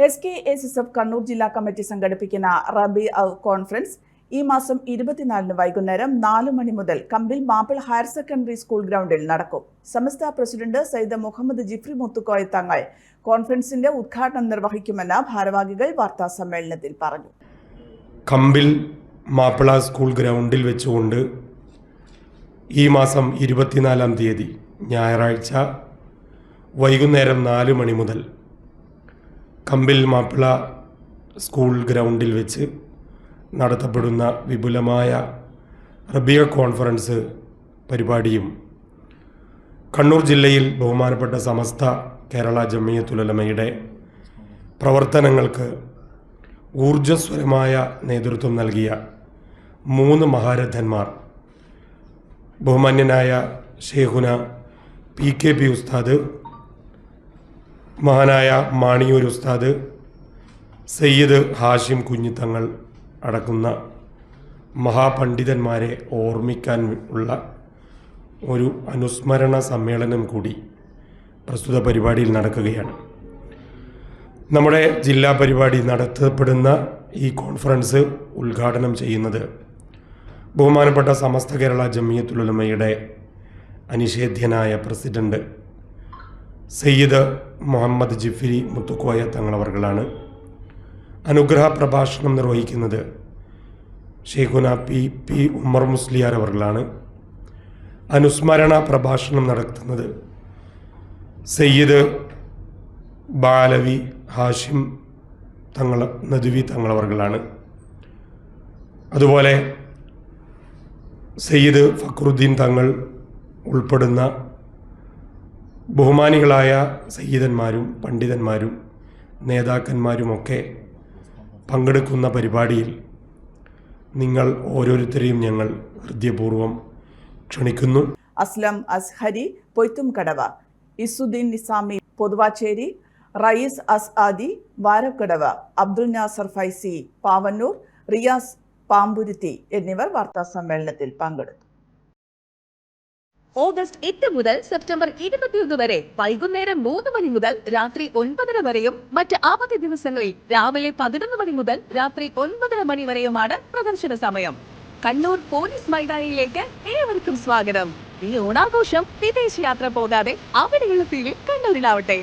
SKSSF Kannur ജില്ലാ committee സംഘടിപ്പിക്കുന്ന റബി കോൺഫറൻസ് ഈ മാസം 24 വൈകുന്നേരം 4 മണി മുതൽ കമ്പിൽ മാപ്പിൾ ഹയർ സെക്കൻഡറി സ്കൂൾ ഗ്രൗണ്ടിൽ നടക്കും. സമസ്ത പ്രസിഡന്റ് സയ്യിദ് മുഹമ്മദ് ജിഫ്രി മുത്തുക്കോയ തങ്ങൾ കോൺഫറൻസിന്റെ ഉദ്ഘാടനം നിർവഹിക്കുമെന്ന് ഭാരവാഹികൾ വാർത്താ സമ്മേളനത്തിൽ പറഞ്ഞു. കമ്പിൽ മാപ്പിള സ്കൂൾ ഗ്രൗണ്ടിൽ വെച്ചുകൊണ്ട് ഈ മാസം 24-ാം തീയതി ഞായറാഴ്ച വൈകുന്നേരം 4 മണി മുതൽ കമ്പിൽ മാപ്പിള സ്കൂൾ ഗ്രൗണ്ടിൽ വെച്ച് നടത്തപ്പെടുന്ന വിപുലമായ റബിയ കോൺഫറൻസ് പരിപാടിയും കണ്ണൂർ ജില്ലയിൽ ബഹുമാനപ്പെട്ട സമസ്ത കേരള ജമിയത്തുൽ ഉലമയുടെ പ്രവർത്തനങ്ങൾക്ക് ഊർജ്ജസ്വലമായ നേതൃത്വം നൽകിയ 3 മഹാരഥന്മാർ ബഹുമാന്യനായ ഷെയ്ഖുന PKP ഉസ്താദ്, മഹാനായ മാണിയൂർ ഉസ്താദ്, സയ്യിദ് ഹാഷിം കുഞ്ഞിത്തങ്ങൾ അടക്കുന്ന മഹാപണ്ഡിതന്മാരെ ഓർമ്മിക്കാൻ ഉള്ള ഒരു അനുസ്മരണ സമ്മേളനം കൂടി പ്രസ്തുത പരിപാടിയിൽ നടക്കുകയാണ്. നമ്മുടെ ജില്ലാ പരിപാടി നടത്തപ്പെടുന്ന ഈ കോൺഫറൻസ് ഉദ്ഘാടനം ചെയ്യുന്നത് ബഹുമാനപ്പെട്ട സമസ്ത കേരള ജമിയത്തുൽ ഉലമയുടെ അനിഷേധ്യനായ പ്രസിഡന്റ് സയ്യിദ് മുഹമ്മദ് ജിഫ്രി മുത്തുക്കോയ തങ്ങളവർകളാണ്. അനുഗ്രഹ പ്രഭാഷണം നിർവഹിക്കുന്നത് ഷെയ്ഖുന PP ഉമർ മുസ്ലിയാർ അവർകളാണ്. അനുസ്മരണ പ്രഭാഷണം നടത്തുന്നത് സയ്യിദ് ബാലവി ഹാഷിം തങ്ങൾ നദ്വി തങ്ങളവർകളാണ്. അതുപോലെ സയ്യിദ് ഫക്രുദ്ദീൻ തങ്ങൾ ഉൾപ്പെടുന്ന ബഹുമാനികളായ സയ്യിദന്മാരും പണ്ഡിതന്മാരും നേതാക്കന്മാരുമൊക്കെ പങ്കെടുക്കുന്ന പരിപാടിയിൽ നിങ്ങൾ ഓരോരുത്തരെയും ഞങ്ങൾ ഹൃദയപൂർവ്വം ക്ഷണിക്കുന്നു. അസ്ലം അസ്ഹരി പൊയ്ത്തുംകടവ, ഇസുദ്ദീൻ നിസാമി പൊതുവാച്ചേരി, റയീസ് അസ്ആദി വാരക്കടവ, അബ്ദുൽ നാസർ ഫൈസി പാവന്നൂർ, റിയാസ് പാമ്പുരുത്തി എന്നിവർ വാർത്താ സമ്മേളനത്തിൽ പങ്കെടുത്തു. ഓഗസ്റ്റ് 8 മുതൽ സെപ്റ്റംബർ 21 വരെ വൈകുന്നേരം 3 മണി മുതൽ രാത്രി 9:30 വരെയും മറ്റ് അവധി ദിവസങ്ങളിൽ രാവിലെ 11 മണി മുതൽ രാത്രി 9:30 മണി വരെയുമാണ് പ്രദർശന സമയം. കണ്ണൂർ പോലീസ് മൈതാനിയിലേക്ക് ഏവർക്കും സ്വാഗതം. ഈ ഓണാഘോഷം വിദേശയാത്ര പോകാതെ അവിടെയുള്ള ഫീലിൽ കണ്ണൂരിലാവട്ടെ.